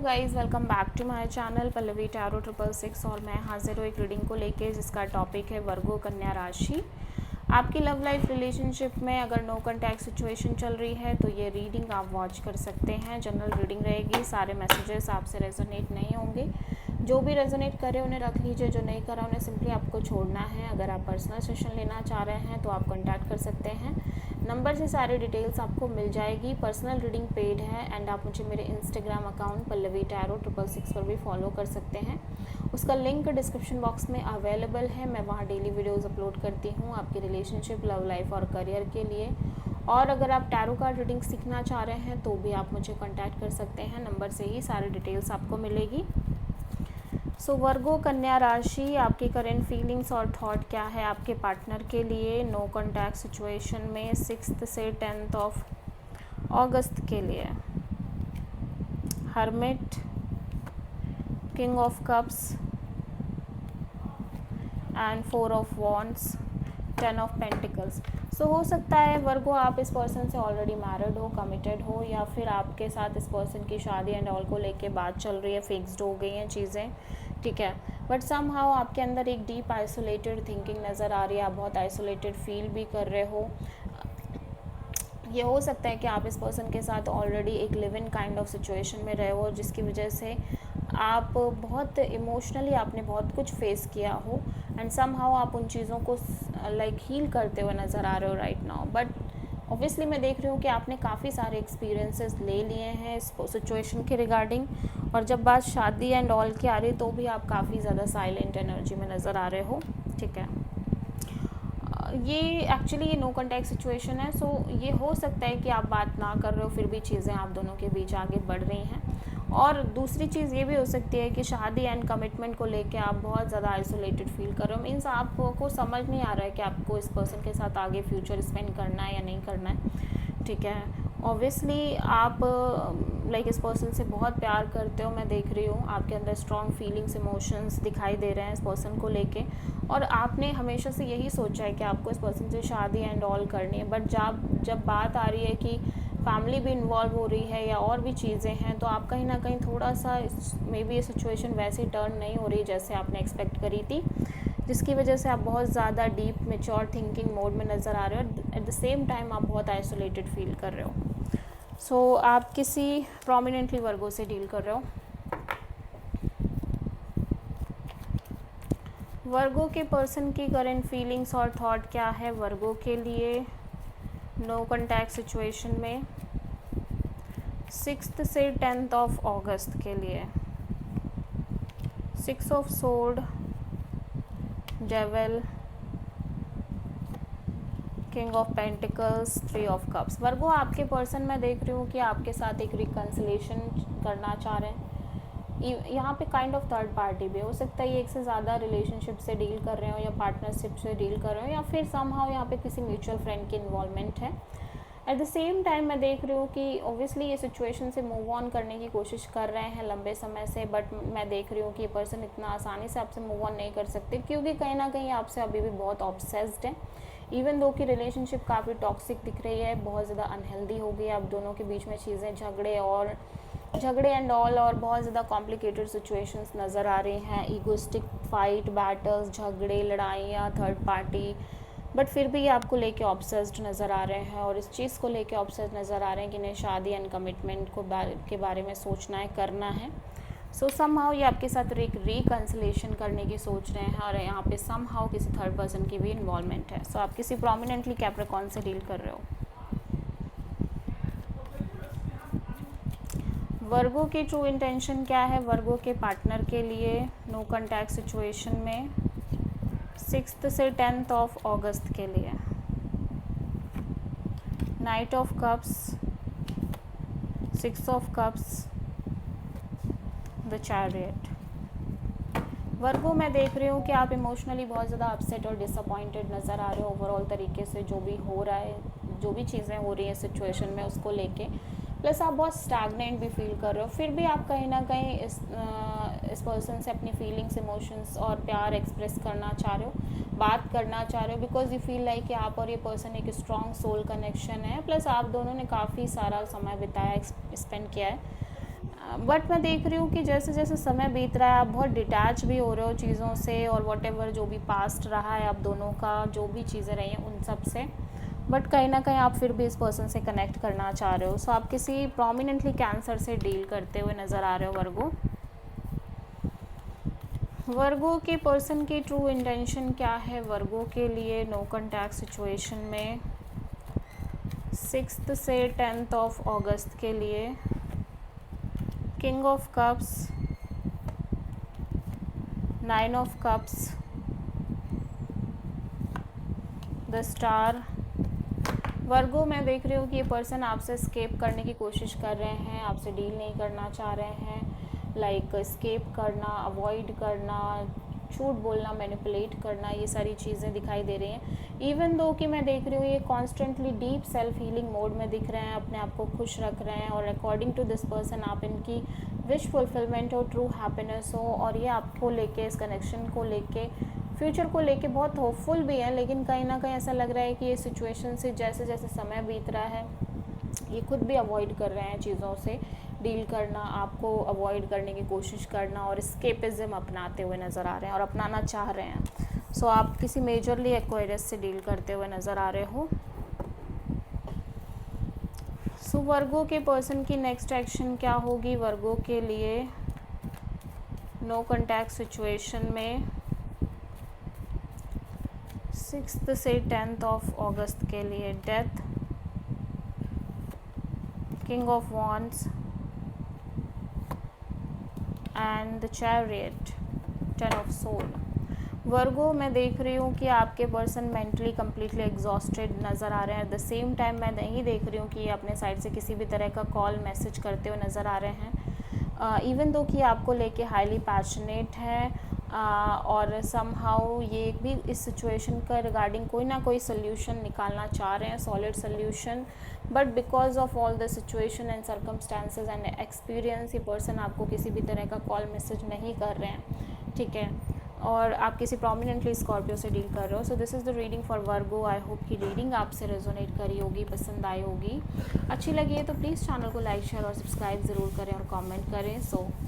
Guys, welcome back to my channel Pallavi tarot 666 और मैं हाजिर हूँ एक रीडिंग को लेके जिसका टॉपिक है वर्गो कन्या राशि। आपकी लव लाइफ रिलेशनशिप में अगर नो कॉन्टैक्ट सिचुएशन चल रही है तो ये रीडिंग आप वॉच कर सकते हैं। जनरल रीडिंग रहेगी, सारे मैसेजेस आपसे रेजोनेट नहीं होंगे। जो भी रेजोनेट करे उन्हें रख लीजिए, जो नहीं करा उन्हें सिंपली आपको छोड़ना है। अगर आप पर्सनल सेशन लेना चाह रहे हैं तो आप कॉन्टैक्ट कर सकते हैं। नंबर से सारी डिटेल्स आपको मिल जाएगी। पर्सनल रीडिंग पेड है एंड आप मुझे मेरे इंस्टाग्राम अकाउंट पल्लवी टैरो 666 पर भी फॉलो कर सकते हैं। उसका लिंक डिस्क्रिप्शन बॉक्स में अवेलेबल है। मैं वहाँ डेली वीडियोस अपलोड करती हूँ आपकी रिलेशनशिप, लव लाइफ और करियर के लिए। और अगर आप टैरो कार्ड रीडिंग सीखना चाह रहे हैं तो भी आप मुझे कॉन्टैक्ट कर सकते हैं। नंबर से ही सारी डिटेल्स आपको मिलेगी। सो वर्गो कन्या राशि, आपकी करेंट फीलिंग्स और थॉट क्या है आपके पार्टनर के लिए नो कॉन्टैक्ट सिचुएशन में 6 से 10 अगस्त के लिए। Hermit, king of cups and 4 of wands, 10 of pentacles. So हो सकता है वर्गो आप इस पर्सन से ऑलरेडी मैरिड हो, कमिटेड हो, या फिर आपके साथ इस पर्सन की शादी एंड ऑल को लेके बात चल रही है, फिक्स्ड हो गई हैं चीज़ें, ठीक है। बट समहाउ आपके अंदर एक डीप आइसोलेटेड थिंकिंग नज़र आ रही है। आप बहुत आइसोलेटेड फील भी कर रहे हो। ये हो सकता है कि आप इस पर्सन के साथ ऑलरेडी एक live in kind of situation में रहे हो, जिसकी वजह से आप बहुत इमोशनली आपने बहुत कुछ फेस किया हो एंड समहाउ आप उन चीज़ों को लाइक हील करते हुए नज़र आ रहे हो राइट नाउ। बट ऑब्वियसली मैं देख रही हूँ कि आपने काफ़ी सारे एक्सपीरियंसेस ले लिए हैं इस सिचुएशन के रिगार्डिंग, और जब बात शादी एंड ऑल की आ रही तो भी आप काफ़ी ज़्यादा साइलेंट एनर्जी में नज़र आ रहे हो, ठीक है। ये एक्चुअली ये नो कॉन्टैक्ट सिचुएशन है। सो ये हो सकता है कि आप बात ना कर रहे हो फिर भी चीज़ें आप दोनों के बीच आगे बढ़ रही हैं। और दूसरी चीज़ ये भी हो सकती है कि शादी एंड कमिटमेंट को लेके आप बहुत ज़्यादा आइसोलेटेड फील कर रहे हो। मीन्स आपको समझ नहीं आ रहा है कि आपको इस पर्सन के साथ आगे फ्यूचर स्पेंड करना है या नहीं करना है, ठीक है। ऑब्वियसली आप लाइक इस पर्सन से बहुत प्यार करते हो, मैं देख रही हूँ आपके अंदर स्ट्रॉन्ग फीलिंग्स, इमोशंस दिखाई दे रहे हैं इस पर्सन को लेके, और आपने हमेशा से यही सोचा है कि आपको इस पर्सन से शादी एंड ऑल करनी है। बट जब बात आ रही है कि फैमिली भी इन्वॉल्व हो रही है या और भी चीज़ें हैं, तो आप कहीं ना कहीं थोड़ा सा मे बी ये सिचुएशन वैसे टर्न नहीं हो रही जैसे आपने एक्सपेक्ट करी थी, जिसकी वजह से आप बहुत ज़्यादा डीप मेच्योर थिंकिंग मोड में नज़र आ रहे हो। एट द सेम टाइम आप बहुत आइसोलेटेड फील कर रहे हो। सो आप किसी प्रोमिनेंटली वर्गो से डील कर रहे हो। वर्गो के पर्सन की करंट फीलिंग्स और थॉट क्या है वर्गो के लिए नो कॉन्टैक्ट सिचुएशन में 6 से 10 अगस्त के लिए। 6 of sword, devil, king of pentacles, 3 of cups. Virgo आपके पर्सन मैं देख रही हूँ कि आपके साथ एक रिकन्सिलेशन करना चाह रहे हैं। यहाँ पे काइंड ऑफ थर्ड पार्टी भी हो सकता है, ये एक से ज़्यादा रिलेशनशिप से डील कर रहे हो या पार्टनरशिप से डील कर रहे हो, या फिर समहाउ यहाँ पे किसी म्यूचुअल फ्रेंड की इन्वॉल्वमेंट है। एट द सेम टाइम मैं देख रही हूँ कि ओब्वियसली ये सिचुएशन से मूव ऑन करने की कोशिश कर रहे हैं लंबे समय से, बट मैं देख रही हूँ कि ये पर्सन इतना आसानी से आपसे मूव ऑन नहीं कर सकते, क्योंकि कहीं ना कहीं आपसे अभी भी बहुत ऑब्सेस्ड है। इवन दो की रिलेशनशिप काफ़ी टॉक्सिक दिख रही है, बहुत ज़्यादा अनहेल्दी हो गई, आप दोनों के बीच में चीज़ें झगड़े एंड ऑल, और बहुत ज़्यादा कॉम्प्लिकेटेड सिचुएशंस नज़र आ रही हैं। ईगोस्टिक फाइट, बैटल्स, झगड़े, लड़ाइयाँ, थर्ड पार्टी, बट फिर भी ये आपको लेके ऑब्सेस्ड नज़र आ रहे हैं, और इस चीज़ को लेके ऑब्सेस्ड नज़र आ रहे हैं कि इन्हें शादी एंड कमिटमेंट के बारे में सोचना है, करना है। सो समहाउ ये आपके साथ रिकन्सिलेशन करने की सोच रहे हैं, और यहाँ पे समहाउ किसी थर्ड पर्सन की भी इन्वॉल्वमेंट है। सो आप किसी प्रोमिनेंटली कैप्रिकॉर्न से डील कर रहे हो। वर्गो की ट्रू इंटेंशन क्या है वर्गो के पार्टनर के लिए नो कॉन्टैक्ट सिचुएशन में 6 से 10 अगस्त के लिए। Knight of cups, 6 of cups, the chariot. Virgo मैं देख रही हूँ कि आप इमोशनली बहुत ज़्यादा अपसेट और डिसअपॉइंटेड नज़र आ रहे हो ओवरऑल तरीके से, जो भी हो रहा है, जो भी चीज़ें हो रही हैं सिचुएशन में उसको लेके। प्लस आप बहुत स्टैग्नेंट भी फील कर रहे हो, फिर भी आप कहीं ना कहीं इस पर्सन से अपनी फीलिंग्स, इमोशंस और प्यार एक्सप्रेस करना चाह रहे हो, बात करना चाह रहे हो, बिकॉज यू फील लाइक कि आप और ये पर्सन एक स्ट्रॉन्ग सोल कनेक्शन है। प्लस आप दोनों ने काफ़ी सारा समय बिताया, स्पेंड किया है, बट मैं देख रही हूँ कि जैसे जैसे समय बीत रहा है आप बहुत डिटैच भी हो रहे हो चीज़ों से, और वॉटेवर जो भी पास्ट रहा है आप दोनों का, जो भी चीज़ें रही हैं उन सब से, बट कहीं ना कहीं आप फिर भी इस पर्सन से कनेक्ट करना चाह रहे हो। सो आप किसी प्रोमिनेंटली कैंसर से डील करते हुए नज़र आ रहे हो वर्गो। वर्गो के पर्सन की ट्रू इंटेंशन क्या है वर्गो के लिए नो कॉन्टैक्ट सिचुएशन में 6 से 10 ऑफ अगस्त के लिए? King of cups, 9 of cups, the star. Virgo मैं देख रही हूँ कि ये पर्सन आपसे एस्केप करने की कोशिश कर रहे हैं, आपसे डील नहीं करना चाह रहे हैं, लाइक एस्केप करना, अवॉइड करना, झूठ बोलना, मैनिपुलेट करना, ये सारी चीज़ें दिखाई दे रही हैं। इवन दो कि मैं देख रही हूँ ये constantly deep self healing mode में दिख रहे हैं, अपने आप को खुश रख रहे हैं, और अकॉर्डिंग टू दिस पर्सन आप इनकी विश फुलफिलमेंट हो, ट्रू हैप्पीनेस हो, और ये आपको लेके, इस कनेक्शन को लेके, फ्यूचर को लेके बहुत होपफुल भी हैं। लेकिन कहीं ना कहीं ऐसा लग रहा है कि ये सिचुएशन से जैसे जैसे समय बीत रहा है ये खुद भी अवॉइड कर रहे हैं चीज़ों से डील करना, आपको अवॉइड करने की कोशिश करना, और एस्केपिज्म अपनाते हुए नज़र आ रहे हैं और अपनाना चाह रहे हैं। सो आप किसी मेजरली एक्वायरस से डील करते हुए नज़र आ रहे हो। सो वर्गो के पर्सन की नेक्स्ट एक्शन क्या होगी वर्गो के लिए नो कॉन्टैक्ट सिचुएशन में 6 से 10 ऑफ अगस्त के लिए? Death, king of wands and the chariot, 10 of सोड। वर्गो मैं देख रही हूँ कि आपके पर्सन मेंटली कम्प्लीटली एग्जॉस्टेड नज़र आ रहे हैं। एट द सेम टाइम मैं नहीं देख रही हूँ कि ये अपने साइड से किसी भी तरह का कॉल मैसेज करते हुए नज़र आ रहे हैं। इवन दो कि आपको लेके हाईली पैशनेट है, और समहाउ ये भी इस सिचुएशन का रिगार्डिंग कोई ना कोई सोल्यूशन निकालना चाह रहे हैं, solid solution, but because of all the situation and circumstances and experience ये पर्सन आपको किसी भी तरह का कॉल मैसेज नहीं कर रहे हैं, ठीक है, और आप किसी प्रोमिनेंटली स्कॉर्पियो से डील कर रहे हो। So this is the reading for Virgo. I hope कि रीडिंग आपसे रेजोनेट करी होगी, पसंद आई होगी। अच्छी लगी है तो प्लीज़ चैनल को लाइक, शेयर और सब्सक्राइब ज़रूर करें और कमेंट करें। सो